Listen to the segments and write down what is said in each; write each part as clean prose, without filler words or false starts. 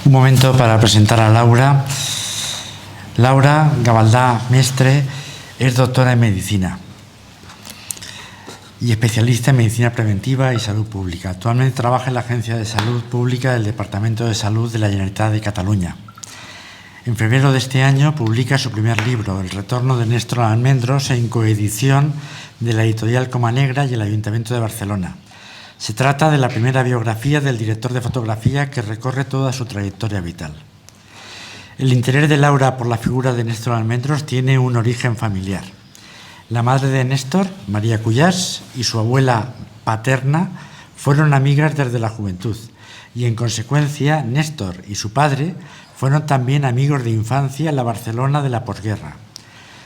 Un momento para presentar a Laura. Laura Gavaldà Mestre es doctora en medicina y especialista en medicina preventiva y salud pública. Actualmente trabaja en la Agencia de Salud Pública del Departamento de Salud de la Generalitat de Cataluña. En febrero de este año publica su primer libro, El retorno de Néstor Almendros, en coedición de la editorial Coma Negra y el Ayuntamiento de Barcelona. Se trata de la primera biografía del director de fotografía que recorre toda su trayectoria vital. El interés de Laura por la figura de Néstor Almendros tiene un origen familiar. La madre de Néstor, María Cuyàs, y su abuela paterna fueron amigas desde la juventud y, en consecuencia, Néstor y su padre fueron también amigos de infancia en la Barcelona de la posguerra.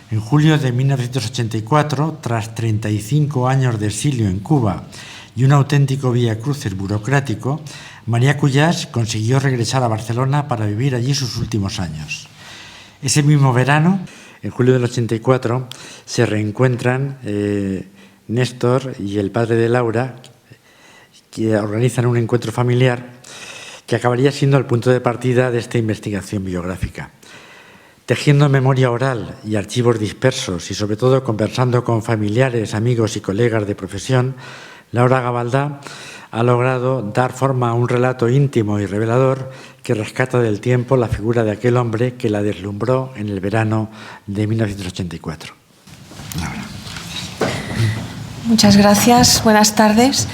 En julio de 1984, tras 35 años de exilio en Cuba y un auténtico viacrucis burocrático, María Cuyàs consiguió regresar a Barcelona para vivir allí sus últimos años. Ese mismo verano, en julio del 84, se reencuentran Néstor y el padre de Laura, que organizan un encuentro familiar que acabaría siendo el punto de partida de esta investigación biográfica. Tejiendo memoria oral y archivos dispersos y, sobre todo, conversando con familiares, amigos y colegas de profesión, Laura Gavaldà ha logrado dar forma a un relato íntimo y revelador que rescata del tiempo la figura de aquel hombre que la deslumbró en el verano de 1984. Laura. Muchas gracias. Buenas tardes.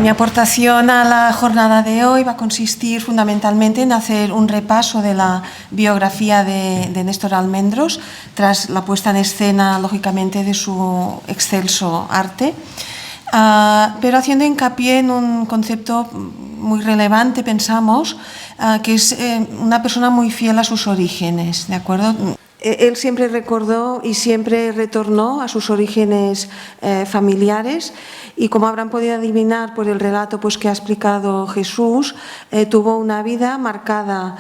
Mi aportación a la jornada de hoy va a consistir fundamentalmente en hacer un repaso de la biografía de Néstor Almendros, tras la puesta en escena, lógicamente, de su excelso arte. Pero haciendo hincapié en un concepto muy relevante, pensamos, que es una persona muy fiel a sus orígenes, ¿de acuerdo? Él siempre recordó y siempre retornó a sus orígenes familiares y, como habrán podido adivinar por el relato que ha explicado Jesús, tuvo una vida marcada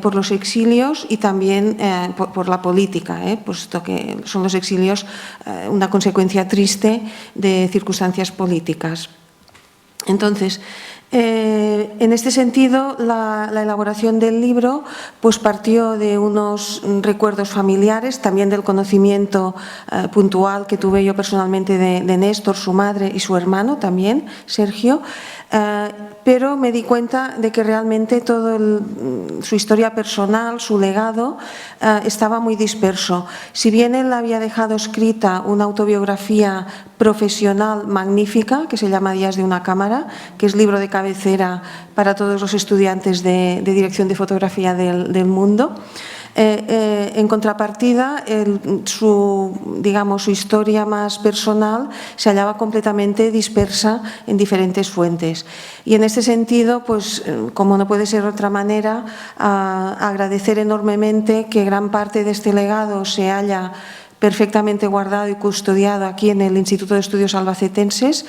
por los exilios y también por la política, puesto que son los exilios una consecuencia triste de circunstancias políticas. Entonces, en este sentido, la elaboración del libro partió de unos recuerdos familiares, también del conocimiento puntual que tuve yo personalmente de Néstor, su madre y su hermano también, Sergio, pero me di cuenta de que realmente toda su historia personal, su legado, estaba muy disperso. Si bien él había dejado escrita una autobiografía profesional magnífica, que se llama Días de una cámara, que es libro de cabecera para todos los estudiantes de dirección de fotografía del mundo, en contrapartida, su historia más personal se hallaba completamente dispersa en diferentes fuentes. Y en este sentido, como no puede ser de otra manera, agradecer enormemente que gran parte de este legado se haya perfectamente guardado y custodiado aquí en el Instituto de Estudios Albacetenses,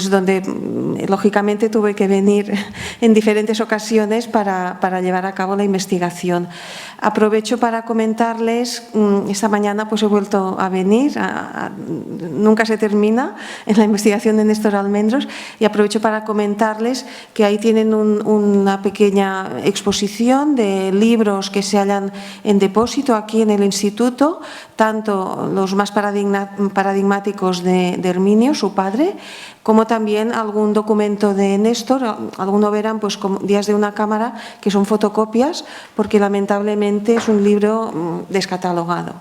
donde lógicamente tuve que venir en diferentes ocasiones para llevar a cabo la investigación. Aprovecho para comentarles, esta mañana he vuelto a venir, nunca se termina en la investigación de Néstor Almendros, y aprovecho para comentarles que ahí tienen una pequeña exposición de libros que se hallan en depósito aquí en el instituto, tanto los más paradigmáticos de Herminio, su padre, como también algún documento de Néstor. Alguno verán como Días de una cámara, que son fotocopias, porque lamentablemente es un libro descatalogado,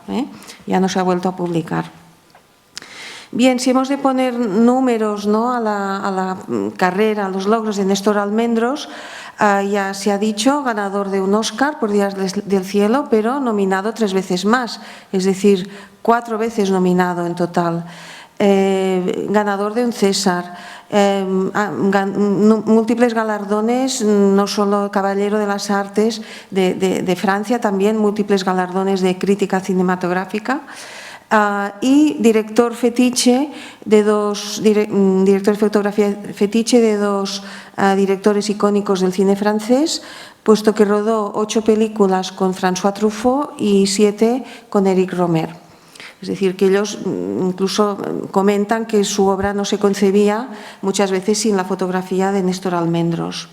ya no se ha vuelto a publicar. Bien, si hemos de poner números a la carrera, a los logros de Néstor Almendros, ya se ha dicho, ganador de un Oscar por Días del cielo, pero nominado 3 veces más, es decir, 4 veces nominado en total. Ganador de un César, múltiples galardones, no solo Caballero de las Artes de Francia, también múltiples galardones de crítica cinematográfica, y director fetiche de director de fotografía fetiche de dos directores icónicos del cine francés, puesto que rodó 8 películas con François Truffaut y 7 con Éric Rohmer. Es decir, que ellos incluso comentan que su obra no se concebía muchas veces sin la fotografía de Néstor Almendros.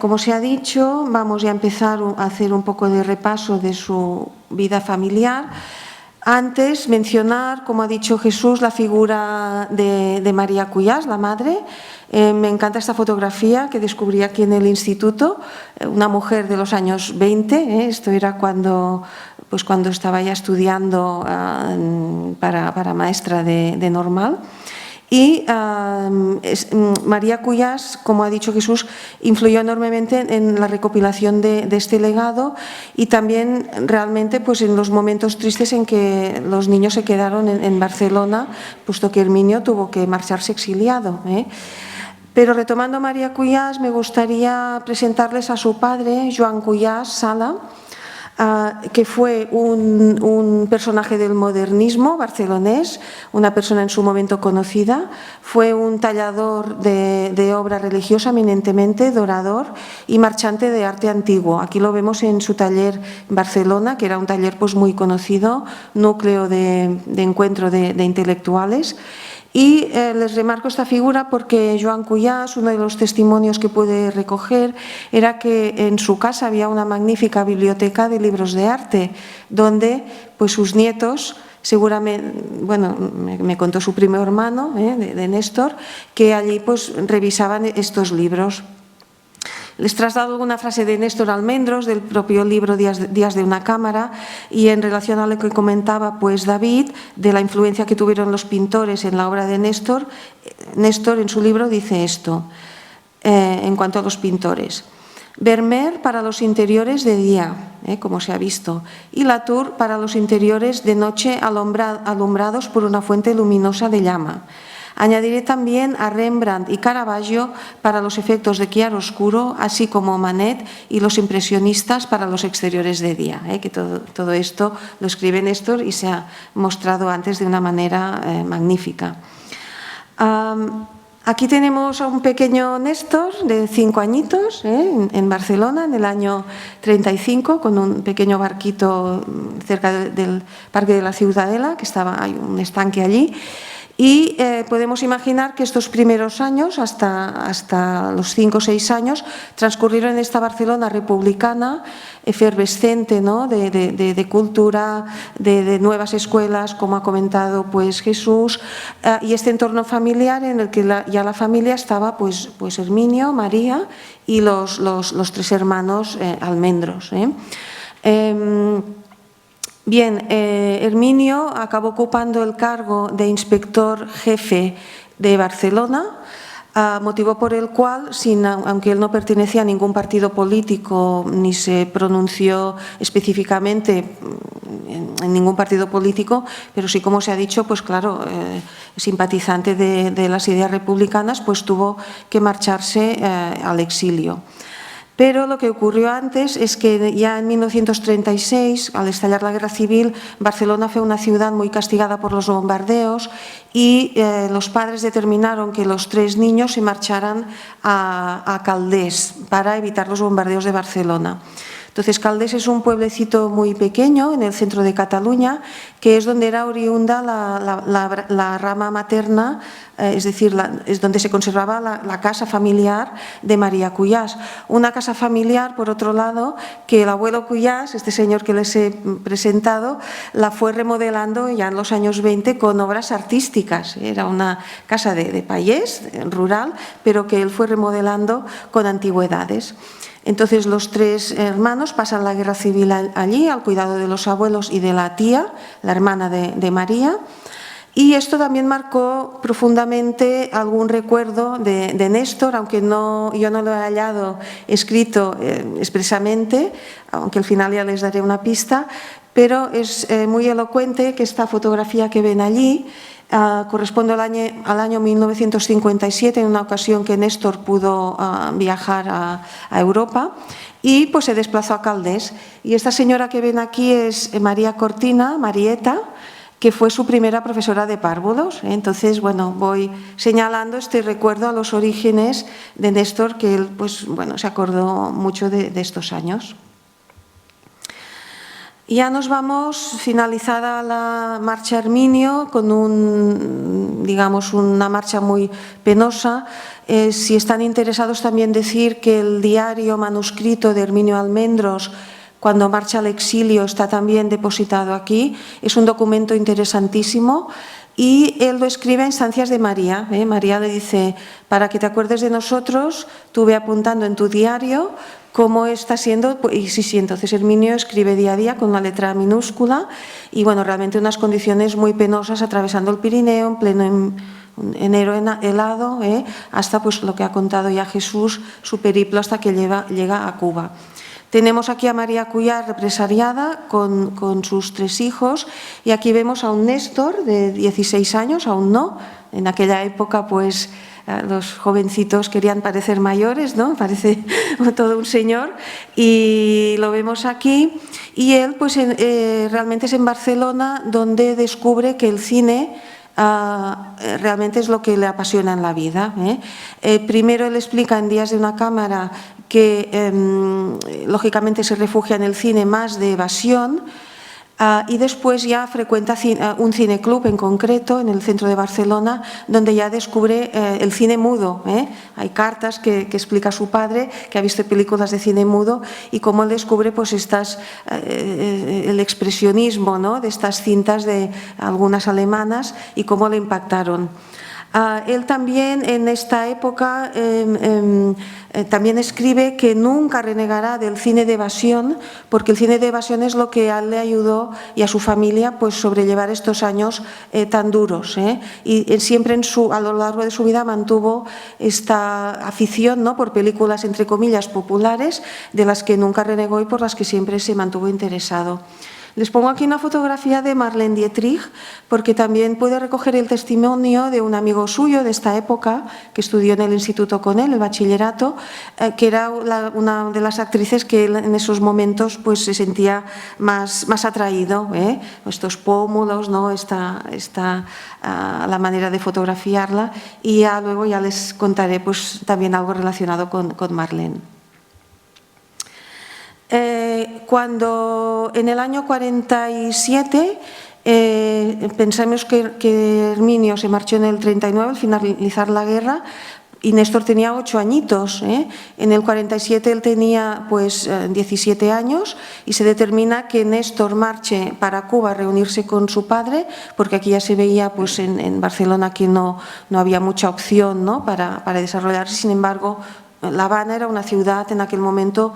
Como se ha dicho, vamos ya a empezar a hacer un poco de repaso de su vida familiar. Antes, mencionar, como ha dicho Jesús, la figura de María Cuyàs, la madre. Me encanta esta fotografía que descubrí aquí en el instituto, una mujer de los años 20, esto era cuando estaba ya estudiando para maestra de normal. Y María Cuyàs, como ha dicho Jesús, influyó enormemente en la recopilación de este legado y también realmente pues, en los momentos tristes en que los niños se quedaron en Barcelona, puesto que Herminio tuvo que marcharse exiliado. Pero retomando a María Cuyàs, me gustaría presentarles a su padre, Joan Cuyàs Sala, que fue un personaje del modernismo barcelonés, una persona en su momento conocida. Fue un tallador de obra religiosa eminentemente, dorador y marchante de arte antiguo. Aquí lo vemos en su taller en Barcelona, que era un taller pues, muy conocido, núcleo de encuentro de intelectuales. Y les remarco esta figura porque Joan Cuyàs, uno de los testimonios que pude recoger, era que en su casa había una magnífica biblioteca de libros de arte, donde pues, sus nietos, seguramente, bueno, me contó su primo hermano, de Néstor, que allí pues, revisaban estos libros. Les traslado alguna frase de Néstor Almendros, del propio libro Días de una cámara, y en relación a lo que comentaba pues, David, de la influencia que tuvieron los pintores en la obra de Néstor, Néstor en su libro dice esto, en cuanto a los pintores. Vermeer para los interiores de día, como se ha visto, y Latour para los interiores de noche alumbrados por una fuente luminosa de llama. Añadiré también a Rembrandt y Caravaggio para los efectos de chiaroscuro, así como Manet y los impresionistas para los exteriores de día, que todo esto lo escribe Néstor y se ha mostrado antes de una manera magnífica. Aquí tenemos a un pequeño Néstor de 5 añitos en Barcelona en el año 35 con un pequeño barquito cerca del Parque de la Ciudadela, que hay un estanque allí. Y podemos imaginar que estos primeros años, hasta los 5 o 6 años, transcurrieron en esta Barcelona republicana, efervescente, ¿no? de cultura, de nuevas escuelas, como ha comentado pues, Jesús, y este entorno familiar en el que ya la familia estaba pues Herminio, María y los 3 hermanos Almendros. Bien, Herminio acabó ocupando el cargo de inspector jefe de Barcelona, motivo por el cual, aunque él no pertenecía a ningún partido político ni se pronunció específicamente en ningún partido político, pero sí, como se ha dicho, pues claro, simpatizante de las ideas republicanas, pues tuvo que marcharse al exilio. Pero lo que ocurrió antes es que ya en 1936, al estallar la Guerra Civil, Barcelona fue una ciudad muy castigada por los bombardeos y los padres determinaron que los 3 niños se marcharan a Calders para evitar los bombardeos de Barcelona. Entonces, Calders es un pueblecito muy pequeño en el centro de Cataluña, que es donde era oriunda la rama materna, es decir, es donde se conservaba la casa familiar de María Cuyàs. Una casa familiar, por otro lado, que el abuelo Cuyàs, este señor que les he presentado, la fue remodelando ya en los años 20 con obras artísticas. Era una casa de payés, rural, pero que él fue remodelando con antigüedades. Entonces los 3 hermanos pasan la guerra civil allí al cuidado de los abuelos y de la tía, la hermana de María. Y esto también marcó profundamente algún recuerdo de Néstor, aunque yo no lo he hallado escrito expresamente, aunque al final ya les daré una pista, pero es muy elocuente que esta fotografía que ven allí corresponde al año 1957, en una ocasión que Néstor pudo viajar a Europa y pues se desplazó a Calders. Y esta señora que ven aquí es María Cortina, Marieta, que fue su primera profesora de párvulos. Entonces, bueno, voy señalando este recuerdo a los orígenes de Néstor, que él pues, bueno, se acordó mucho de estos años. Ya nos vamos, finalizada la marcha Herminio, con digamos, una marcha muy penosa. Si están interesados, también decir que el diario manuscrito de Herminio Almendros, cuando marcha al exilio, está también depositado aquí. Es un documento interesantísimo y él lo escribe a instancias de María. María le dice: para que te acuerdes de nosotros, tú ve apuntando en tu diario cómo está siendo, y sí, entonces Herminio escribe día a día con una letra minúscula y bueno, realmente unas condiciones muy penosas, atravesando el Pirineo en pleno enero helado, hasta pues lo que ha contado ya Jesús, su periplo hasta que llega a Cuba. Tenemos aquí a María Cuyar represaliada con sus 3 hijos y aquí vemos a un Néstor de 16 años, aún no, en aquella época pues los jovencitos querían parecer mayores, ¿no? Parece todo un señor, y lo vemos aquí. Y él pues realmente es en Barcelona donde descubre que el cine realmente es lo que le apasiona en la vida. Primero él explica en Días de una cámara que lógicamente se refugia en el cine más de evasión, y después ya frecuenta un cineclub en concreto en el centro de Barcelona, donde ya descubre el cine mudo. Hay cartas que explica su padre, que ha visto películas de cine mudo, y cómo él descubre pues el expresionismo, ¿no?, de estas cintas de algunas alemanas y cómo le impactaron. Él también en esta época también escribe que nunca renegará del cine de evasión, porque el cine de evasión es lo que a él le ayudó y a su familia pues sobrellevar estos años tan duros. Y siempre a lo largo de su vida mantuvo esta afición, ¿no?, por películas entre comillas populares, de las que nunca renegó y por las que siempre se mantuvo interesado. Les pongo aquí una fotografía de Marlene Dietrich, porque también puede recoger el testimonio de un amigo suyo de esta época, que estudió en el instituto con él, el bachillerato, que era una de las actrices que él en esos momentos pues, se sentía más atraído. Estos pómulos, ¿no?, la manera de fotografiarla, y ya luego ya les contaré pues, también algo relacionado con Marlene. Cuando en el año 47 pensamos que Herminio se marchó en el 39 al finalizar la guerra, y Néstor tenía 8 añitos. En el 47 él tenía pues 17 años y se determina que Néstor marche para Cuba a reunirse con su padre, porque aquí ya se veía pues en Barcelona que no había mucha opción, ¿no?, para desarrollarse. Sin embargo, La Habana era una ciudad en aquel momento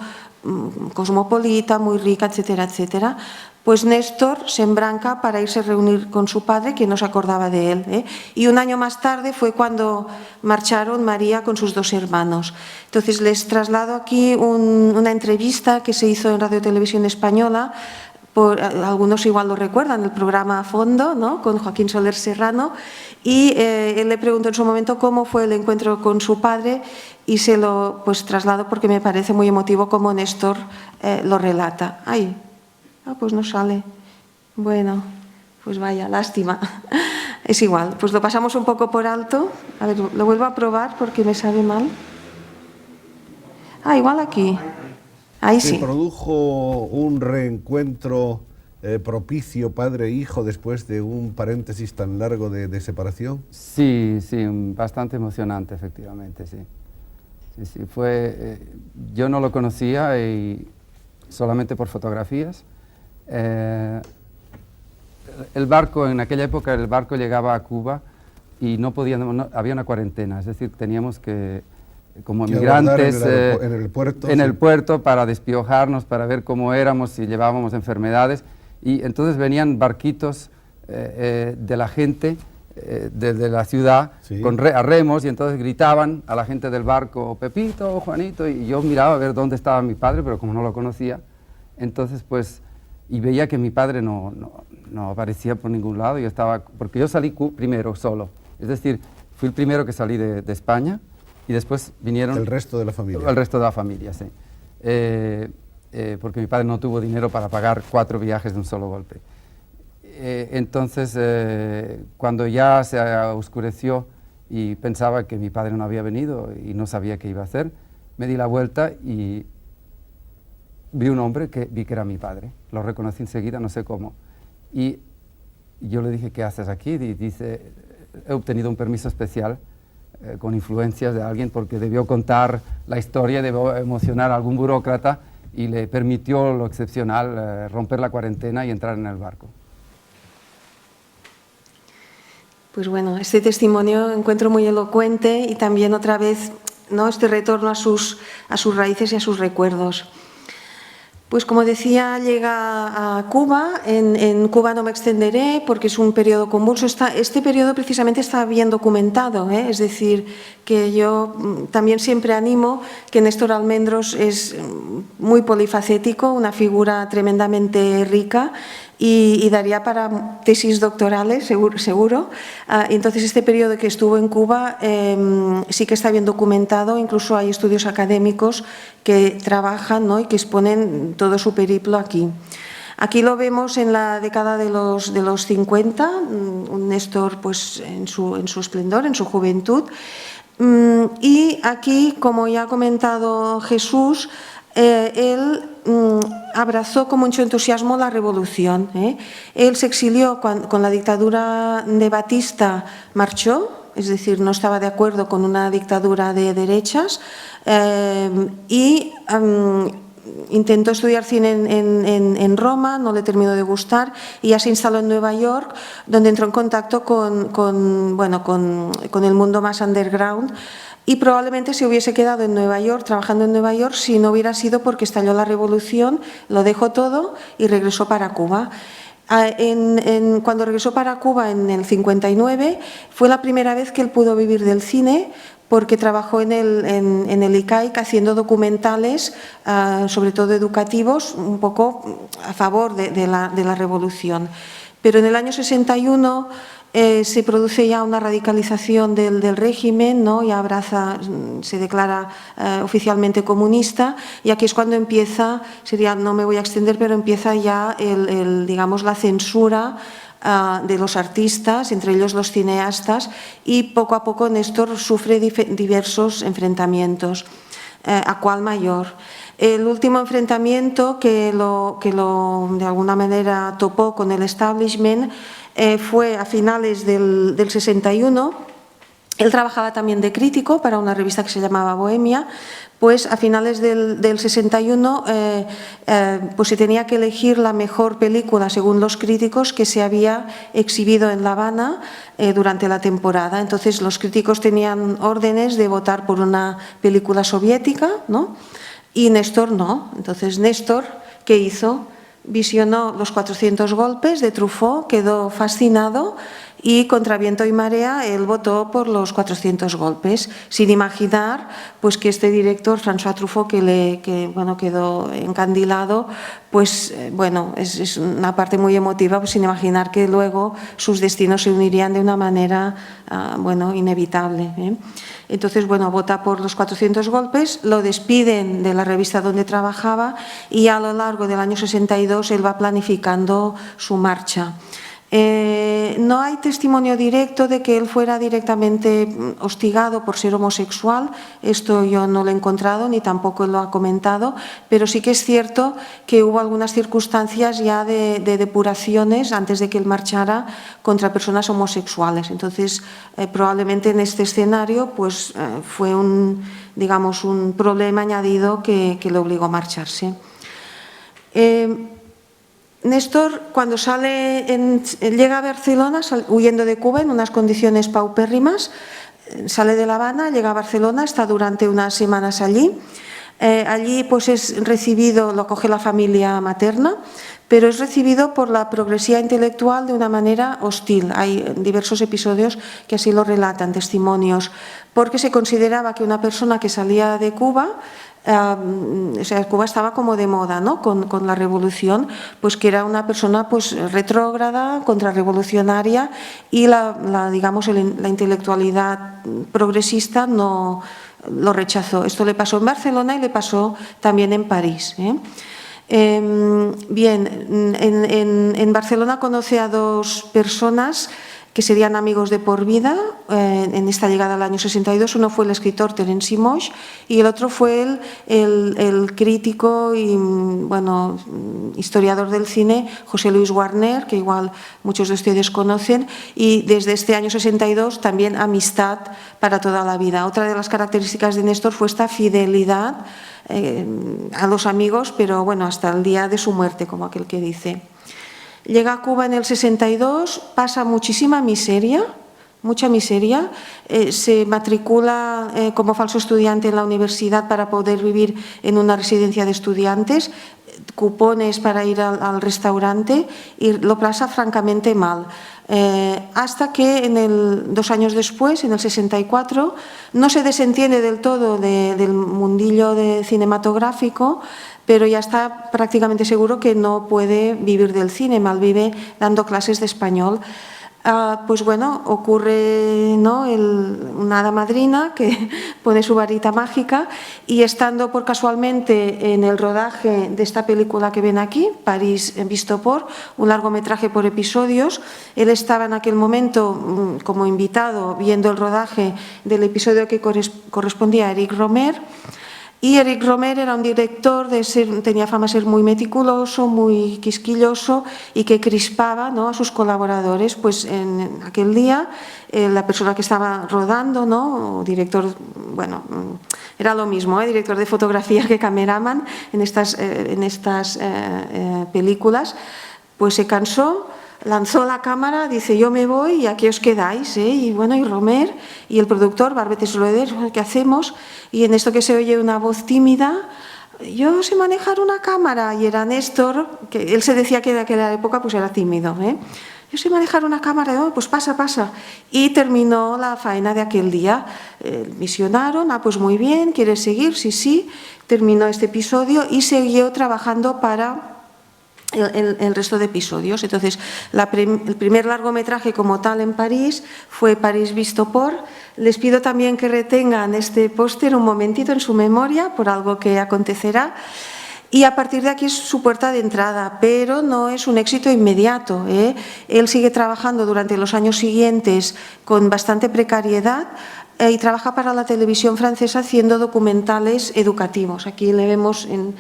cosmopolita, muy rica, etcétera, etcétera. Pues Néstor se embranca para irse a reunir con su padre, que no se acordaba de él. Y un año más tarde fue cuando marcharon María con sus 2 hermanos. Entonces les traslado aquí una entrevista que se hizo en Radio Televisión Española. Algunos igual lo recuerdan, el programa A Fondo, ¿no?, con Joaquín Soler Serrano, y él le preguntó en su momento cómo fue el encuentro con su padre, y se lo pues traslado porque me parece muy emotivo como Néstor lo relata. Pues no sale. Bueno, pues vaya, lástima. Es igual, pues lo pasamos un poco por alto. A ver, lo vuelvo a probar porque me sabe mal. Igual aquí. Ahí sí. ¿Se produjo un reencuentro propicio padre-hijo después de un paréntesis tan largo de separación? Sí, bastante emocionante, efectivamente, sí. Sí, fue, yo no lo conocía y solamente por fotografías. El barco, en aquella época el barco llegaba a Cuba y había una cuarentena, es decir, teníamos que, como migrantes, en el puerto para despiojarnos, para ver cómo éramos, si llevábamos enfermedades, y entonces venían barquitos de la gente desde la ciudad, sí, a remos, y entonces gritaban a la gente del barco, Pepito, Juanito, y yo miraba a ver dónde estaba mi padre, pero como no lo conocía, entonces pues, y veía que mi padre no aparecía por ningún lado. Porque yo salí primero solo, es decir, fui el primero que salí de España, y después vinieron... El resto de la familia. El resto de la familia, sí. Porque mi padre no tuvo dinero para pagar 4 viajes de un solo golpe. Entonces, cuando ya se oscureció y pensaba que mi padre no había venido y no sabía qué iba a hacer, me di la vuelta y vi un hombre que vi que era mi padre. Lo reconocí enseguida, no sé cómo. Y yo le dije, ¿qué haces aquí? Y dice, he obtenido un permiso especial con influencias de alguien porque debió contar la historia, debió emocionar a algún burócrata y le permitió lo excepcional, romper la cuarentena y entrar en el barco. Pues bueno, este testimonio encuentro muy elocuente y también otra vez, ¿no?, este retorno a sus raíces y a sus recuerdos. Pues como decía, llega a Cuba. En Cuba no me extenderé porque es un periodo convulso. Este periodo precisamente está bien documentado, es decir, que yo también siempre animo que Néstor Almendros es muy polifacético, una figura tremendamente rica y daría para tesis doctorales, seguro. Entonces, este periodo que estuvo en Cuba sí que está bien documentado, incluso hay estudios académicos que trabajan, ¿no?, y que exponen todo su periplo aquí. Aquí lo vemos en la década de los 50, un Néstor pues, en su esplendor, en su juventud. Y aquí, como ya ha comentado Jesús, él abrazó con mucho entusiasmo la revolución. Él se exilió con la dictadura de Batista, marchó, es decir, no estaba de acuerdo con una dictadura de derechas y intentó estudiar cine en Roma, no le terminó de gustar y ya se instaló en Nueva York, donde entró en contacto con el mundo más underground. Y probablemente se hubiese quedado en Nueva York, trabajando en Nueva York, si no hubiera sido porque estalló la revolución, lo dejó todo y regresó para Cuba. Cuando regresó para Cuba en el 59, fue la primera vez que él pudo vivir del cine, porque trabajó en el ICAIC haciendo documentales, sobre todo educativos, un poco a favor de la revolución. Pero en el año 61... se produce ya una radicalización del régimen, ¿no?, y se declara oficialmente comunista, y aquí es cuando empieza, no me voy a extender, pero empieza ya digamos, la censura de los artistas, entre ellos los cineastas, y poco a poco Néstor sufre diversos enfrentamientos, a cual mayor. El último enfrentamiento que de alguna manera topó con el establishment fue a finales del 61. Él trabajaba también de crítico para una revista que se llamaba Bohemia. Pues a finales del 61 pues se tenía que elegir la mejor película, según los críticos, que se había exhibido en La Habana durante la temporada. Entonces los críticos tenían órdenes de votar por una película soviética, ¿no?, y Néstor no. Entonces Néstor, ¿qué hizo? Visionó Los 400 golpes de Truffaut, quedó fascinado y contra viento y marea él votó por Los 400 golpes, sin imaginar pues que este director, François Truffaut, que quedó encandilado, pues es una parte muy emotiva, pues sin imaginar que luego sus destinos se unirían de una manera inevitable. Entonces, vota por Los 400 golpes, lo despiden de la revista donde trabajaba y a lo largo del año 62 él va planificando su marcha. No hay testimonio directo de que él fuera directamente hostigado por ser homosexual, esto yo no lo he encontrado ni tampoco él lo ha comentado, pero sí que es cierto que hubo algunas circunstancias ya de depuraciones antes de que él marchara contra personas homosexuales. Entonces, probablemente en este escenario pues, fue un problema añadido que le obligó a marcharse. Néstor, cuando llega a Barcelona, huyendo de Cuba en unas condiciones paupérrimas, sale de La Habana, llega a Barcelona, está durante unas semanas allí. Allí pues es recibido, lo acoge la familia materna, pero es recibido por la progresía intelectual de una manera hostil. Hay diversos episodios que así lo relatan, testimonios, porque se consideraba que una persona que salía de Cuba, Cuba estaba como de moda, ¿no?, con la revolución, pues que era una persona pues retrógrada, contrarrevolucionaria, y la intelectualidad progresista no lo rechazó. Esto le pasó en Barcelona y le pasó también en París. En Barcelona conoce a dos personas que serían amigos de por vida en esta llegada al año 62. Uno fue el escritor Terence Moix y el otro fue el crítico y bueno, historiador del cine José Luis Warner, que igual muchos de ustedes conocen, y desde este año 62 también amistad para toda la vida. Otra de las características de Néstor fue esta fidelidad a los amigos, pero bueno, hasta el día de su muerte, como aquel que dice. Llega a Cuba en el 62, pasa muchísima miseria, mucha miseria, se matricula como falso estudiante en la universidad para poder vivir en una residencia de estudiantes, cupones para ir al restaurante y lo pasa francamente mal. Hasta que 2 años después, en el 64, no se desentiende del todo del mundillo cinematográfico, pero ya está prácticamente seguro que no puede vivir del cine, malvive dando clases de español. Pues bueno, ocurre, ¿no?, una hada madrina que pone su varita mágica y estando por casualmente en el rodaje de esta película que ven aquí, París visto por, un largometraje por episodios, él estaba en aquel momento como invitado viendo el rodaje del episodio que correspondía a Eric Romer. Y Eric Romer era un director, tenía fama de ser muy meticuloso, muy quisquilloso y que crispaba, ¿no?, a sus colaboradores. Pues en aquel día la persona que estaba rodando, ¿no?, o director, bueno, era lo mismo, director de fotografía que cameraman en estas películas, pues se cansó, lanzó la cámara, dice yo me voy y aquí os quedáis, y bueno, y Romer y el productor Barbet Schroeder, ¿qué hacemos? Y en esto que se oye una voz tímida, yo sé manejar una cámara, y era Néstor, que él se decía que de aquella época pues era tímido, yo sé manejar una cámara, pues pasa, y terminó la faena de aquel día. Visionaron, pues muy bien, ¿quieres seguir? Sí, terminó este episodio y siguió trabajando para el resto de episodios. Entonces, el primer largometraje como tal en París fue París visto por. Les pido también que retengan este póster un momentito en su memoria por algo que acontecerá. Y a partir de aquí es su puerta de entrada, pero no es un éxito inmediato. Él sigue trabajando durante los años siguientes con bastante precariedad y trabaja para la televisión francesa haciendo documentales educativos. Aquí le vemos en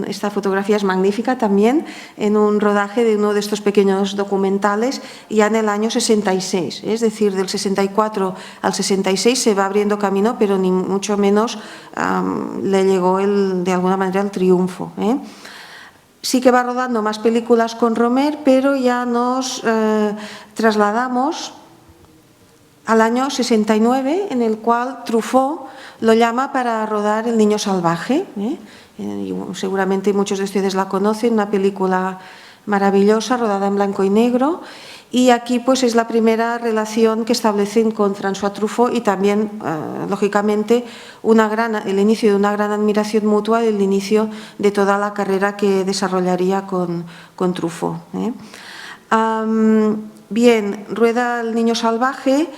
esta fotografía, es magnífica también, en un rodaje de uno de estos pequeños documentales ya en el año 66. Es decir, del 64 al 66 se va abriendo camino, pero ni mucho menos le llegó de alguna manera el triunfo. Sí que va rodando más películas con Romer, pero ya nos trasladamos al año 69, en el cual Truffaut lo llama para rodar El niño salvaje. Y seguramente muchos de ustedes la conocen, una película maravillosa, rodada en blanco y negro. Y aquí pues es la primera relación que establecen con François Truffaut y también, lógicamente, el inicio de una gran admiración mutua, el inicio de toda la carrera que desarrollaría con Truffaut. Bien, rueda El niño salvaje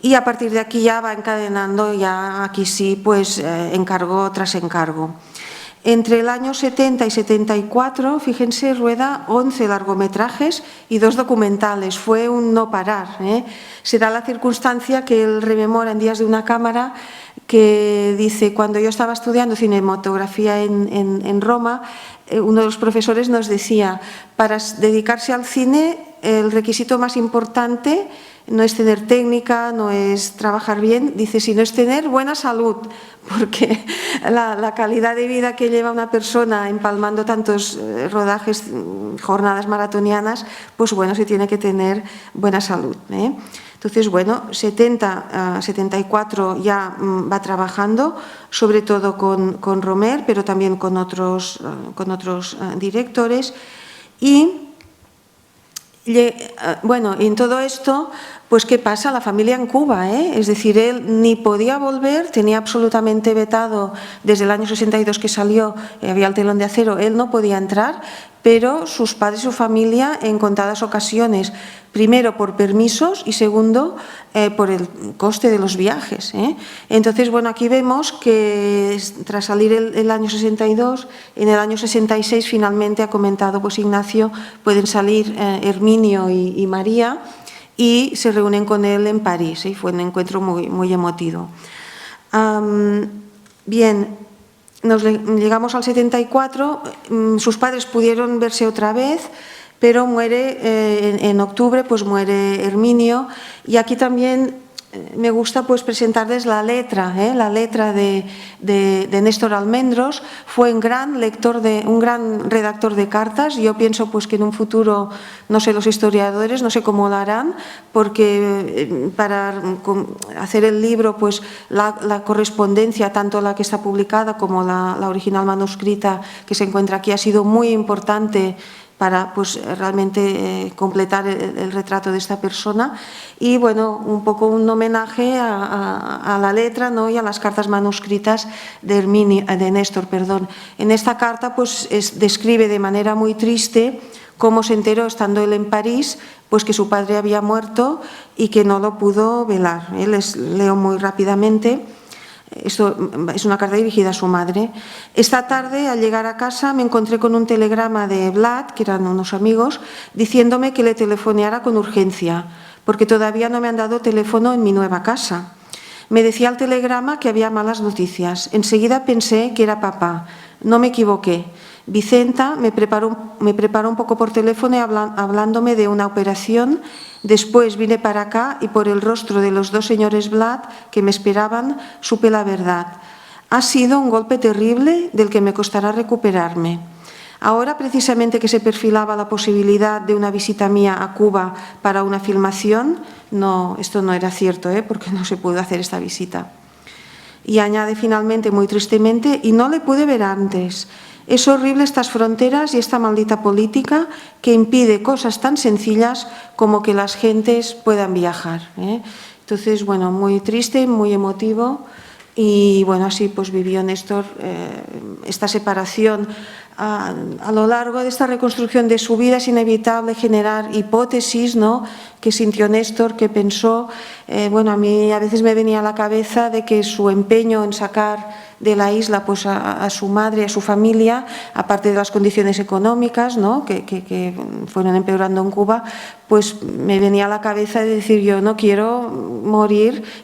y a partir de aquí ya va encadenando, ya aquí sí, pues encargo tras encargo. Entre el año 70 y 74, fíjense, rueda 11 largometrajes y 2 documentales. Fue un no parar. Se da la circunstancia que él rememora en Días de una cámara que dice, cuando yo estaba estudiando cinematografía en Roma, uno de los profesores nos decía, para dedicarse al cine, el requisito más importante no es tener técnica, no es trabajar bien, dice, sino es tener buena salud, porque la calidad de vida que lleva una persona empalmando tantos rodajes, jornadas maratonianas, pues bueno, se tiene que tener buena salud. Entonces, bueno, 74 ya va trabajando, sobre todo con Romer, pero también con otros directores. Y bueno, en todo esto, pues ¿qué pasa? La familia en Cuba, es decir, él ni podía volver, tenía absolutamente vetado desde el año 62 que salió, había el telón de acero, él no podía entrar, pero sus padres y su familia en contadas ocasiones, primero por permisos y segundo por el coste de los viajes. Entonces, bueno, aquí vemos que tras salir el año 62, en el año 66 finalmente ha comentado pues Ignacio, pueden salir Herminio y María, y se reúnen con él en París, y fue un encuentro muy emotivo. Bien, llegamos al 74, sus padres pudieron verse otra vez, pero muere en octubre, pues muere Herminio, y aquí también me gusta pues presentarles la letra de Néstor Almendros. Fue un gran redactor de cartas. Yo pienso pues que en un futuro, no sé, los historiadores, no sé cómo lo harán, porque para hacer el libro, pues la correspondencia, tanto la que está publicada como la original manuscrita que se encuentra aquí, ha sido muy importante para pues, realmente completar el retrato de esta persona. Y bueno, un poco un homenaje a la letra, ¿no?, y a las cartas manuscritas de Néstor. En esta carta pues, describe de manera muy triste cómo se enteró, estando él en París, pues que su padre había muerto y que no lo pudo velar. Les leo muy rápidamente. Esto es una carta dirigida a su madre. Esta tarde, al llegar a casa, me encontré con un telegrama de Vlad, que eran unos amigos, diciéndome que le telefoneara con urgencia, porque todavía no me han dado teléfono en mi nueva casa. Me decía el telegrama que había malas noticias. Enseguida pensé que era papá. No me equivoqué. Vicenta me preparó un poco por teléfono hablándome de una operación. Después vine para acá y por el rostro de los dos señores Vlad que me esperaban supe la verdad. Ha sido un golpe terrible del que me costará recuperarme. Ahora, precisamente que se perfilaba la posibilidad de una visita mía a Cuba para una filmación, no, esto no era cierto, porque no se pudo hacer esta visita. Y añade finalmente, muy tristemente, y no le pude ver antes. Es horrible estas fronteras y esta maldita política que impide cosas tan sencillas como que las gentes puedan viajar. Entonces, bueno, muy triste, muy emotivo, y bueno, así pues vivió Néstor esta separación. A lo largo de esta reconstrucción de su vida es inevitable generar hipótesis, ¿no?, que sintió Néstor, que pensó. Bueno, a mí a veces me venía a la cabeza de que su empeño en sacar de la isla pues a su madre, a su familia, aparte de las condiciones económicas, ¿no?, que fueron empeorando en Cuba, pues me venía a la cabeza de decir, yo no quiero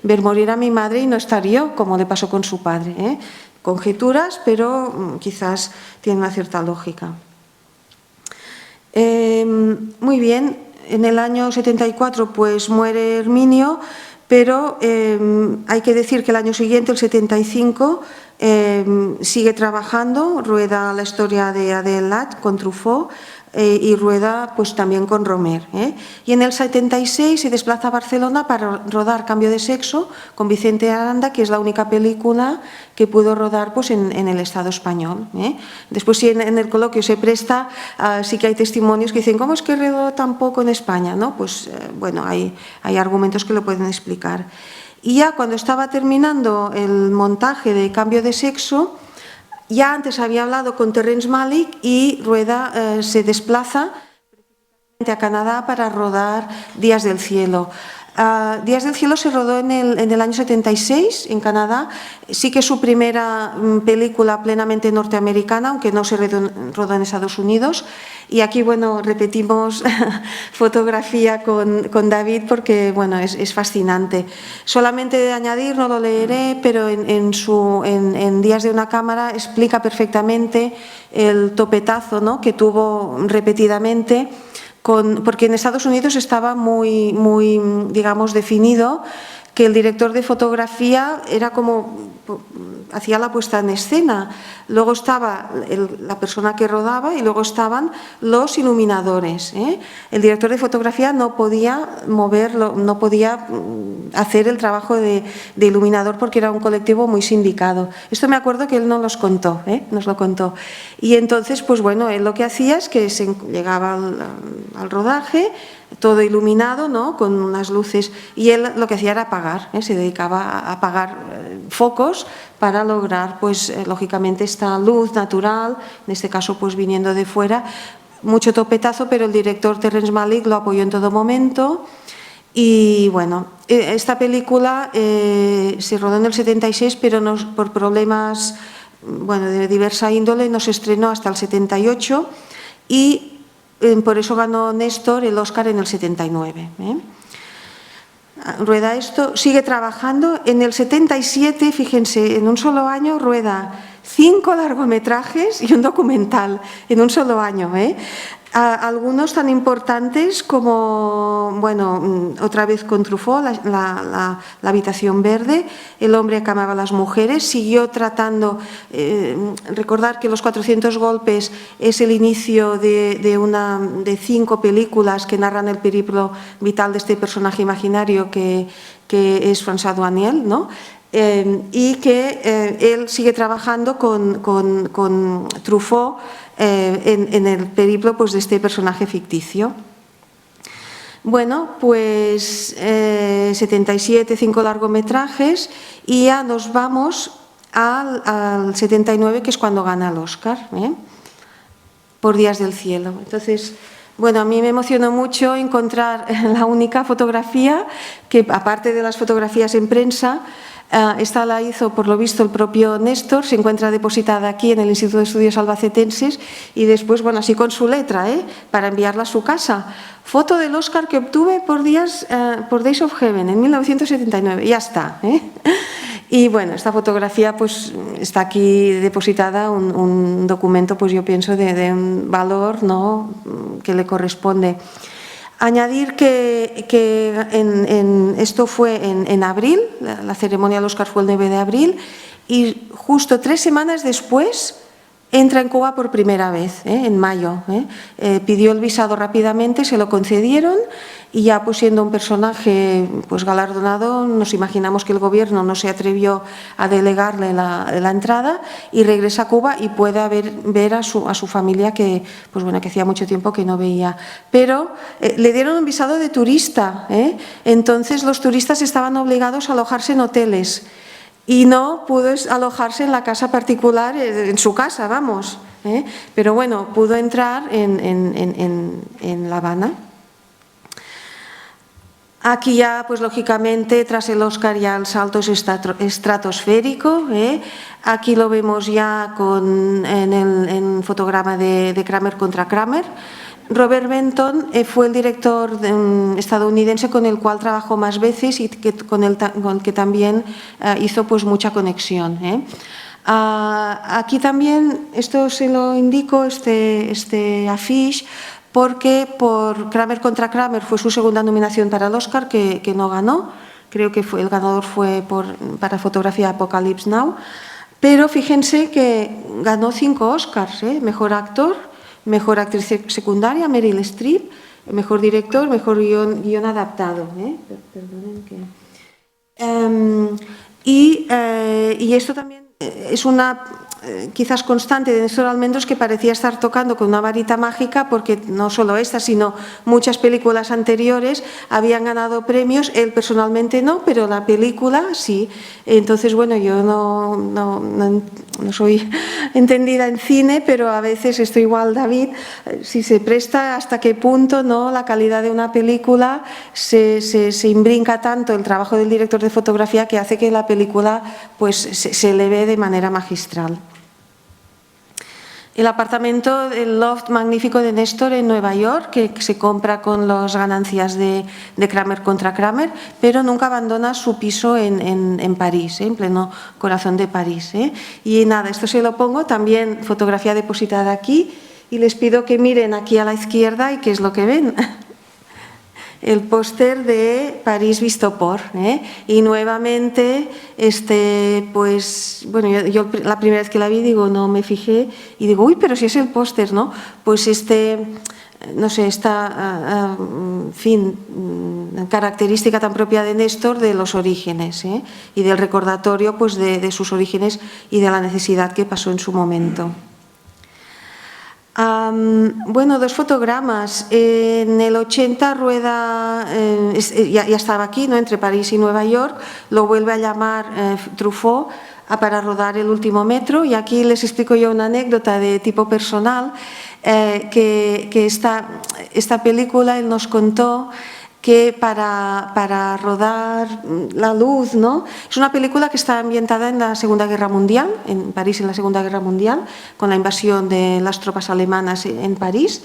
ver morir a mi madre y no estar yo, como le pasó con su padre. Conjeturas, pero quizás tiene una cierta lógica. Muy bien, en el año 74 pues muere Herminio, pero hay que decir que el año siguiente, el 75, sigue trabajando, rueda la historia de Adélaïde con Truffaut, y rueda pues también con Romer. Y en el 76 se desplaza a Barcelona para rodar Cambio de sexo con Vicente Aranda, que es la única película que pudo rodar pues en el Estado español. Después, sí, en el coloquio se presta, sí que hay testimonios que dicen, ¿cómo es que rodó tan poco en España? ¿No? Pues bueno, hay argumentos que lo pueden explicar. Y ya cuando estaba terminando el montaje de Cambio de sexo, ya antes había hablado con Terrence Malick y Rueda se desplaza a Canadá para rodar Días del cielo. Días del cielo se rodó en el año 76 en Canadá. Sí que es su primera película plenamente norteamericana, aunque no se rodó en Estados Unidos. Y aquí, bueno, repetimos fotografía con David porque, bueno, es fascinante. Solamente de añadir, no lo leeré, pero en Días de una cámara explica perfectamente el topetazo, ¿no?, que tuvo repetidamente, porque en Estados Unidos estaba muy, digamos, definido que el director de fotografía era como, hacía la puesta en escena, luego estaba la persona que rodaba y luego estaban los iluminadores. El director de fotografía no podía moverlo, no podía hacer el trabajo de iluminador porque era un colectivo muy sindicado. Esto me acuerdo que él nos lo contó. Y entonces, pues bueno, él lo que hacía es que llegaba al rodaje, todo iluminado, ¿no?, con unas luces, y él lo que hacía era apagar, se dedicaba a apagar focos para lograr, pues lógicamente, esta luz natural, en este caso pues viniendo de fuera. Mucho topetazo, pero el director Terrence Malick lo apoyó en todo momento. Y bueno, esta película se rodó en el 76, pero por problemas, bueno, de diversa índole no se estrenó hasta el 78, y por eso ganó Néstor el Oscar en el 79. rueda esto, sigue trabajando. En el 77, fíjense, en un solo año rueda 5 largometrajes y un documental, en un solo año, ¿eh? Algunos tan importantes como, bueno, otra vez con Truffaut, la habitación verde, El hombre que amaba a las mujeres, siguió tratando, recordar que Los 400 golpes es el inicio de 5 películas que narran el periplo vital de este personaje imaginario que es François Douaniel, ¿no? Y que él sigue trabajando con Truffaut en el periplo, pues, de este personaje ficticio. Bueno, pues 77, 5 largometrajes, y ya nos vamos al 79, que es cuando gana el Oscar, por Días del cielo. Entonces, bueno, a mí me emocionó mucho encontrar la única fotografía que, aparte de las fotografías en prensa, esta la hizo, por lo visto, el propio Néstor, se encuentra depositada aquí en el Instituto de Estudios Albacetenses, y después, bueno, así con su letra, para enviarla a su casa. Foto del Oscar que obtuve por Days of Heaven en 1979, ya está. Y bueno, esta fotografía, pues, está aquí depositada, un documento, pues yo pienso, de un valor, ¿no?, que le corresponde. Añadir que esto fue en abril, la ceremonia del Oscar fue el 9 de abril, y justo 3 semanas después entra en Cuba por primera vez, en mayo. Pidió el visado rápidamente, se lo concedieron, y ya, pues, siendo un personaje, pues, galardonado, nos imaginamos que el gobierno no se atrevió a delegarle la entrada, y regresa a Cuba y puede ver a su familia que, pues, bueno, que hacía mucho tiempo que no veía. Pero le dieron un visado de turista, entonces los turistas estaban obligados a alojarse en hoteles, y no pudo alojarse en la casa particular, en su casa, vamos. Pero bueno, pudo entrar en La Habana. Aquí ya, pues lógicamente, tras el Oscar ya el salto es estratosférico. Aquí lo vemos ya en fotograma de Kramer contra Kramer. Robert Benton fue el director estadounidense con el cual trabajó más veces y con el que también hizo, pues, mucha conexión. Aquí también, esto se lo indico, este afiche, porque por Kramer contra Kramer fue su segunda nominación para el Oscar, que no ganó. Creo que el ganador fue para fotografía Apocalypse Now. Pero fíjense que ganó 5 Oscars, mejor actor, mejor actriz secundaria, Meryl Streep, mejor director, mejor guión adaptado. Perdonen que... Y esto también es una quizás constante de Néstor Almendros, que parecía estar tocando con una varita mágica, porque no solo esta, sino muchas películas anteriores habían ganado premios, él personalmente no, pero la película sí. Entonces, bueno, yo no soy entendida en cine, pero a veces estoy igual, David, si se presta hasta qué punto, ¿no?, la calidad de una película se imbrinca tanto el trabajo del director de fotografía, que hace que la película, pues, se le ve de manera magistral. El apartamento, el loft magnífico de Néstor en Nueva York, que se compra con las ganancias de Kramer contra Kramer, pero nunca abandona su piso en París, en pleno corazón de París. Y nada, esto se lo pongo, también fotografía depositada aquí, y les pido que miren aquí a la izquierda y qué es lo que ven. El póster de París visto por, y nuevamente, pues, bueno, yo la primera vez que la vi, digo, no me fijé, y digo, uy, pero si es el póster, ¿no? Pues no sé, esta, en fin, característica tan propia de Néstor de los orígenes, y del recordatorio, pues, de sus orígenes y de la necesidad que pasó en su momento. Bueno, 2 fotogramas. En el 80 rueda, ya estaba aquí, ¿no?, entre París y Nueva York, lo vuelve a llamar Truffaut para rodar El último metro, y aquí les explico yo una anécdota de tipo personal, que esta película él nos contó que para rodar La luz, ¿no?, es una película que está ambientada en la Segunda Guerra Mundial, en París en la Segunda Guerra Mundial, con la invasión de las tropas alemanas en París,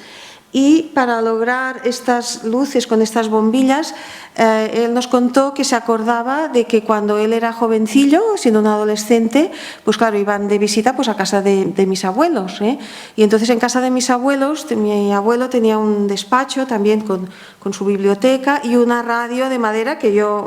Y para lograr estas luces con estas bombillas, él nos contó que se acordaba de que cuando él era jovencillo, siendo un adolescente, pues claro, iban de visita pues a casa de mis abuelos, ¿eh? Y entonces en casa de mis abuelos, mi abuelo tenía un despacho también con su biblioteca y una radio de madera que yo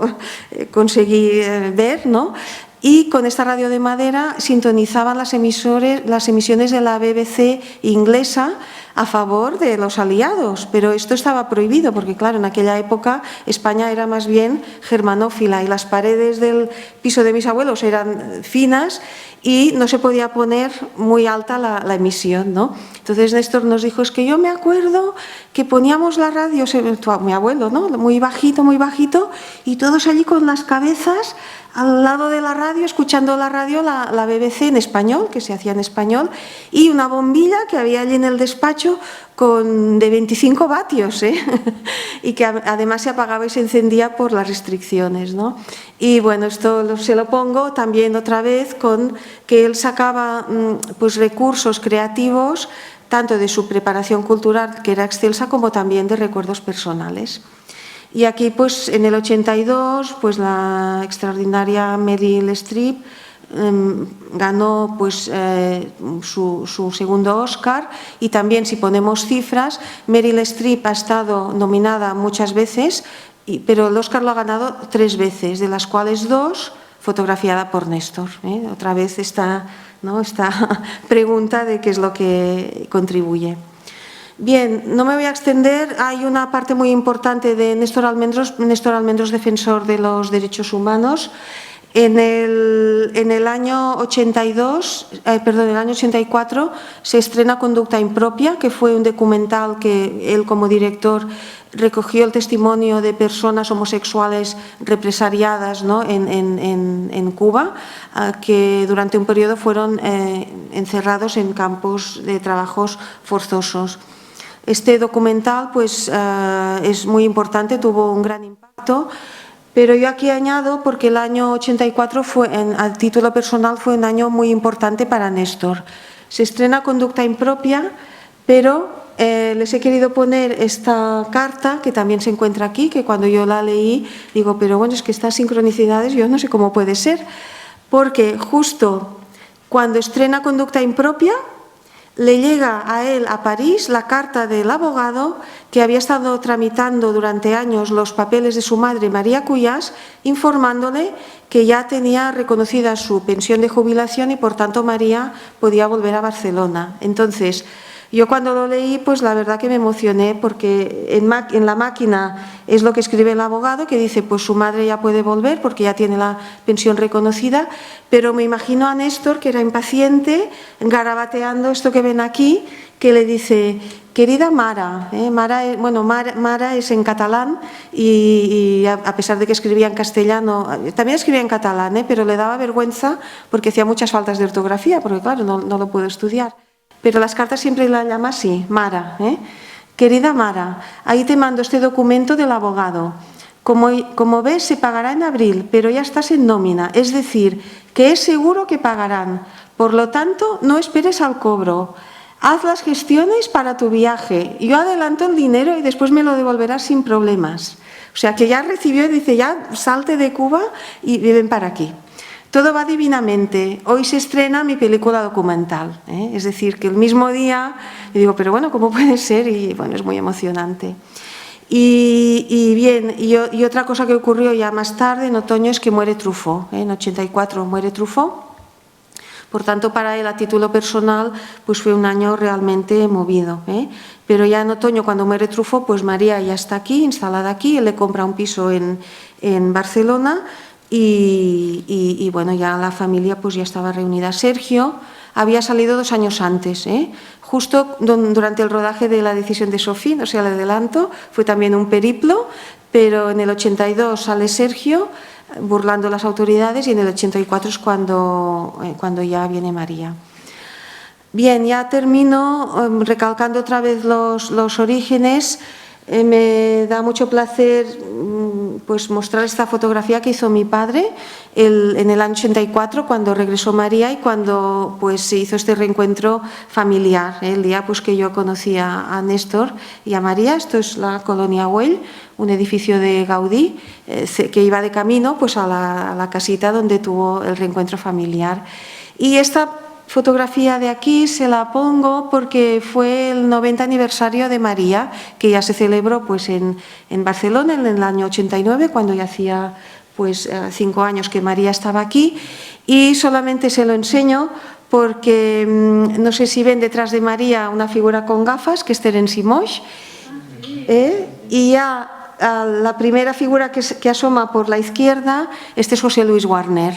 conseguí ver, ¿no? Y con esta radio de madera sintonizaban las emisiones de la BBC inglesa a favor de los aliados, pero esto estaba prohibido porque, claro, en aquella época España era más bien germanófila y las paredes del piso de mis abuelos eran finas y no se podía poner muy alta la emisión, ¿no? Entonces Néstor nos dijo, es que yo me acuerdo que poníamos la radio, mi abuelo, ¿no? Muy bajito, y todos allí con las cabezas al lado de la radio, escuchando la radio, la BBC en español, que se hacía en español, y una bombilla que había allí en el despacho de 25 vatios, ¿eh? Y que además se apagaba y se encendía por las restricciones, ¿no? Y bueno, esto se lo pongo también otra vez con que él sacaba pues recursos creativos, tanto de su preparación cultural, que era excelsa, como también de recuerdos personales. Y aquí, pues, en el 82, pues la extraordinaria Meryl Streep ganó pues, su segundo Oscar, y también, si ponemos cifras, Meryl Streep ha estado nominada muchas veces, pero el Oscar lo ha ganado 3 veces, de las cuales 2 fotografiada por Néstor, ¿eh? Otra vez esta pregunta de qué es lo que contribuye. Bien, no me voy a extender, hay una parte muy importante de Néstor Almendros, defensor de los derechos humanos. En el año 84 se estrena Conducta Impropia, que fue un documental que él como director recogió el testimonio de personas homosexuales represaliadas, ¿no? en Cuba, que durante un periodo fueron encerrados en campos de trabajos forzosos. Este documental pues, es muy importante, tuvo un gran impacto, pero yo aquí añado, porque el año 84 a título personal fue un año muy importante para Néstor. Se estrena Conducta Impropia, pero les he querido poner esta carta, que también se encuentra aquí, que cuando yo la leí, digo, pero bueno, es que estas sincronicidades yo no sé cómo puede ser, porque justo cuando estrena Conducta Impropia, le llega a él a París la carta del abogado que había estado tramitando durante años los papeles de su madre, María Cuyás, informándole que ya tenía reconocida su pensión de jubilación y por tanto María podía volver a Barcelona. Entonces, yo cuando lo leí, pues la verdad que me emocioné, porque en la máquina es lo que escribe el abogado, que dice pues su madre ya puede volver porque ya tiene la pensión reconocida, pero me imagino a Néstor, que era impaciente, garabateando esto que ven aquí, que le dice, querida Mara, Mara es en catalán y a pesar de que escribía en castellano, también escribía en catalán, pero le daba vergüenza porque hacía muchas faltas de ortografía, porque claro, no lo puedo estudiar. Pero las cartas siempre la llama así, Mara. Querida Mara, ahí te mando este documento del abogado. Como ves, se pagará en abril, pero ya estás en nómina, es decir, que es seguro que pagarán. Por lo tanto, no esperes al cobro. Haz las gestiones para tu viaje. Yo adelanto el dinero y después me lo devolverás sin problemas. O sea, que ya recibió y dice, ya salte de Cuba y ven para aquí. Todo va divinamente. Hoy se estrena mi película documental. Es decir, que el mismo día, y digo, pero bueno, ¿cómo puede ser? Y bueno, es muy emocionante. Y otra cosa que ocurrió ya más tarde, en otoño, es que muere Truffaut. En 84 muere Truffaut. Por tanto, para él, a título personal, pues fue un año realmente movido. Pero ya en otoño, cuando muere Truffaut, pues María ya está aquí, instalada aquí, él le compra un piso en Barcelona. Y bueno, ya la familia pues ya estaba reunida. Sergio había salido 2 años antes, justo durante el rodaje de La decisión de Sophie, o sea, el adelanto, fue también un periplo, pero en el 82 sale Sergio burlando las autoridades y en el 84 es cuando ya viene María. Bien, ya termino recalcando otra vez los orígenes. Me da mucho placer pues mostrar esta fotografía que hizo mi padre en el año 84, cuando regresó María y cuando pues se hizo este reencuentro familiar, el día pues que yo conocí a Néstor y a María. Esto es la Colonia Güell, un edificio de Gaudí que iba de camino pues a la casita donde tuvo el reencuentro familiar. Y esta fotografía de aquí se la pongo porque fue el 90 aniversario de María, que ya se celebró pues en Barcelona en el año 89, cuando ya hacía pues 5 años que María estaba aquí, y solamente se lo enseño porque no sé si ven detrás de María una figura con gafas, que es Terence Moix, y ya la primera figura que asoma por la izquierda, este es José Luis Warner,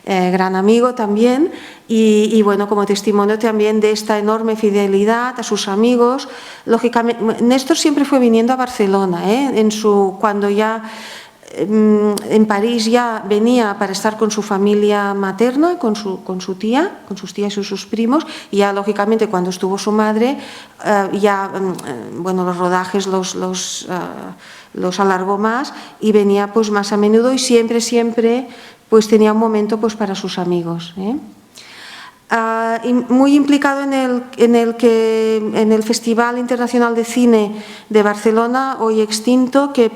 gran amigo también, y bueno, como testimonio también de esta enorme fidelidad a sus amigos. Lógicamente, Néstor siempre fue viniendo a Barcelona, cuando ya en París ya venía para estar con su familia materna, con sus tías y sus primos, y ya lógicamente cuando estuvo su madre, los rodajes los alargó más y venía pues más a menudo, y siempre pues tenía un momento pues para sus amigos. Muy implicado en el Festival Internacional de Cine de Barcelona, hoy extinto, que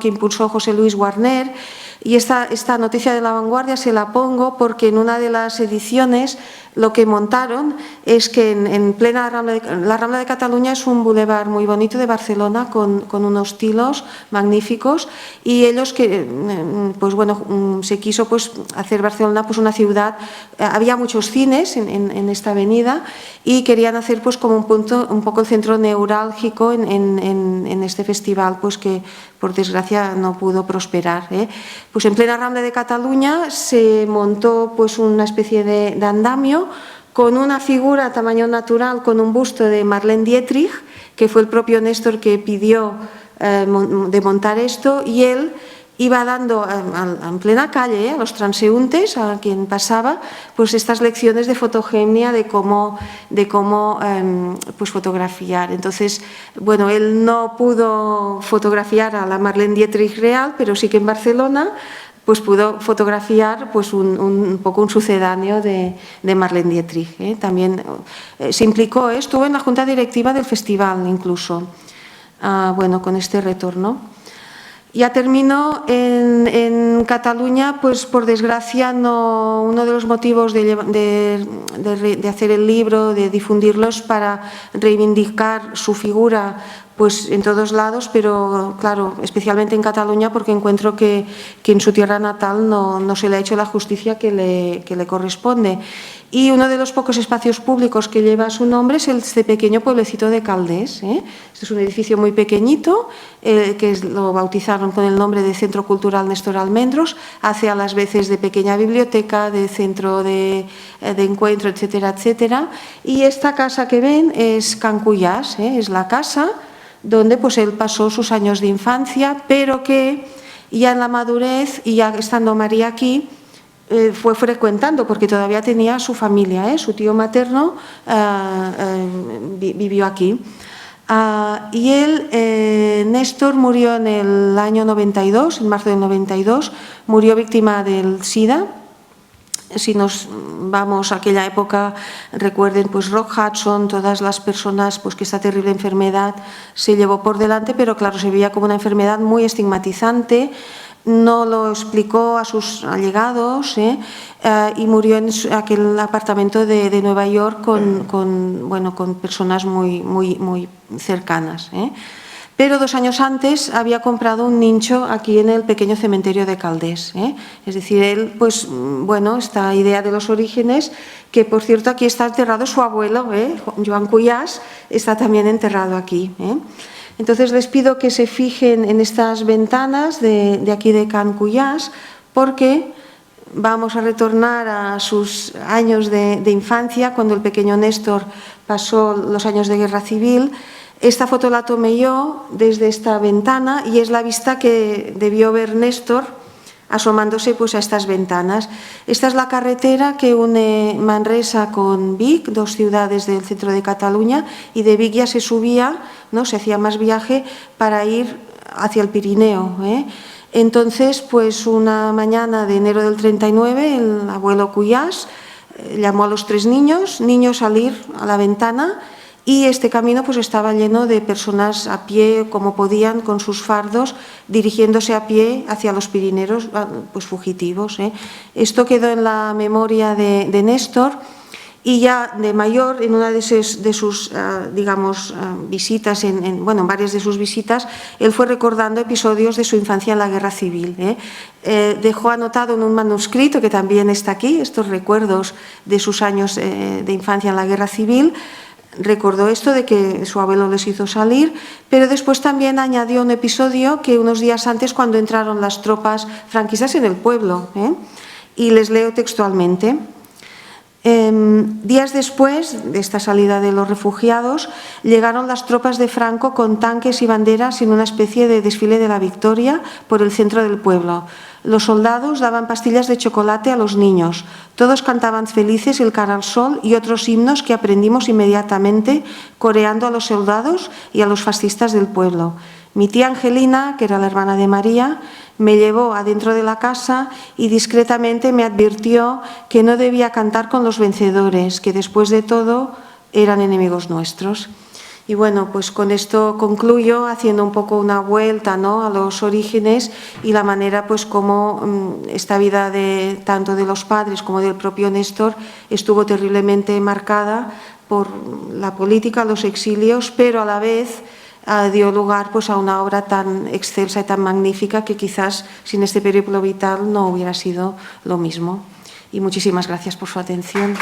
impulsó José Luis Warner. Y esta noticia de La Vanguardia se la pongo porque en una de las ediciones lo que montaron es que en plena la Rambla de Cataluña es un bulevar muy bonito de Barcelona con unos tilos magníficos, y ellos se quiso pues hacer Barcelona pues una ciudad. Había muchos cines en esta avenida y querían hacer pues como un poco el centro neurálgico en este festival, pues que por desgracia no pudo prosperar. Pues en plena Rambla de Cataluña se montó pues una especie de andamio con una figura a tamaño natural, con un busto de Marlene Dietrich, que fue el propio Néstor que pidió de montar esto, y él iba dando en plena calle a los transeúntes, a quien pasaba, pues estas lecciones de fotogenia, de cómo pues fotografiar. Entonces, bueno, él no pudo fotografiar a la Marlene Dietrich real, pero sí que en Barcelona pues pudo fotografiar pues un poco un sucedáneo de Marlene Dietrich. También se implicó, estuvo en la junta directiva del festival incluso, con este retorno. Ya termino. En Cataluña, pues por desgracia, uno de los motivos de hacer el libro, de difundirlos, para reivindicar su figura pues en todos lados, pero claro, especialmente en Cataluña, porque encuentro que en su tierra natal no se le ha hecho la justicia que le corresponde. Y uno de los pocos espacios públicos que lleva su nombre es este pequeño pueblecito de Caldés. Este es un edificio muy pequeñito, que lo bautizaron con el nombre de Centro Cultural Néstor Almendros. Hace a las veces de pequeña biblioteca, de centro de encuentro, etcétera, etcétera. Y esta casa que ven es Can Cuiàs, es la casa donde pues él pasó sus años de infancia, pero que ya en la madurez, y ya estando María aquí, fue frecuentando, porque todavía tenía su familia, su tío materno vivió aquí. Y él, Néstor, murió en el año 92, en marzo del 92, murió víctima del SIDA. Si nos vamos a aquella época, recuerden pues Rock Hudson, todas las personas pues que esta terrible enfermedad se llevó por delante, pero claro, se veía como una enfermedad muy estigmatizante. No lo explicó a sus allegados, y murió en aquel apartamento de Nueva York con personas muy cercanas. Pero 2 años antes había comprado un nicho aquí en el pequeño cementerio de Caldés. Es decir, él, pues, esta idea de los orígenes, que por cierto aquí está enterrado su abuelo, Joan Cuiàs, está también enterrado aquí. Entonces les pido que se fijen en estas ventanas de aquí de Can Cuiàs, porque vamos a retornar a sus años de infancia, cuando el pequeño Néstor pasó los años de guerra civil. Esta foto la tomé yo desde esta ventana y es la vista que debió ver Néstor asomándose pues a estas ventanas. Esta es la carretera que une Manresa con Vic, dos ciudades del centro de Cataluña, y de Vic ya se subía, ¿no? Se hacía más viaje para ir hacia el Pirineo, ¿eh? Entonces, pues una mañana de enero del 39, el abuelo Cuyàs llamó a los 3 niños salir a la ventana, y este camino pues estaba lleno de personas a pie, como podían, con sus fardos, dirigiéndose a pie hacia los Pirineos, pues fugitivos, ¿eh? Esto quedó en la memoria de Néstor, y ya de mayor, en una de sus digamos, visitas, en varias de sus visitas, él fue recordando episodios de su infancia en la Guerra Civil, ¿eh? Dejó anotado en un manuscrito, que también está aquí, estos recuerdos de sus años de infancia en la Guerra Civil. Recordó esto de que su abuelo les hizo salir, pero después también añadió un episodio que unos días antes, cuando entraron las tropas franquistas en el pueblo, ¿eh? Y les leo textualmente. Días después de esta salida de los refugiados, llegaron las tropas de Franco con tanques y banderas en una especie de desfile de la victoria por el centro del pueblo. Los soldados daban pastillas de chocolate a los niños. Todos cantaban felices el Cara al Sol y otros himnos que aprendimos inmediatamente, coreando a los soldados y a los fascistas del pueblo. Mi tía Angelina, que era la hermana de María, me llevó adentro de la casa y discretamente me advirtió que no debía cantar con los vencedores, que después de todo eran enemigos nuestros. Y bueno, pues con esto concluyo, haciendo un poco una vuelta, ¿no?, a los orígenes y la manera pues como esta vida tanto de los padres como del propio Néstor estuvo terriblemente marcada por la política, los exilios, pero a la vez dio lugar pues a una obra tan excelsa y tan magnífica que quizás sin este periplo vital no hubiera sido lo mismo. Y muchísimas gracias por su atención.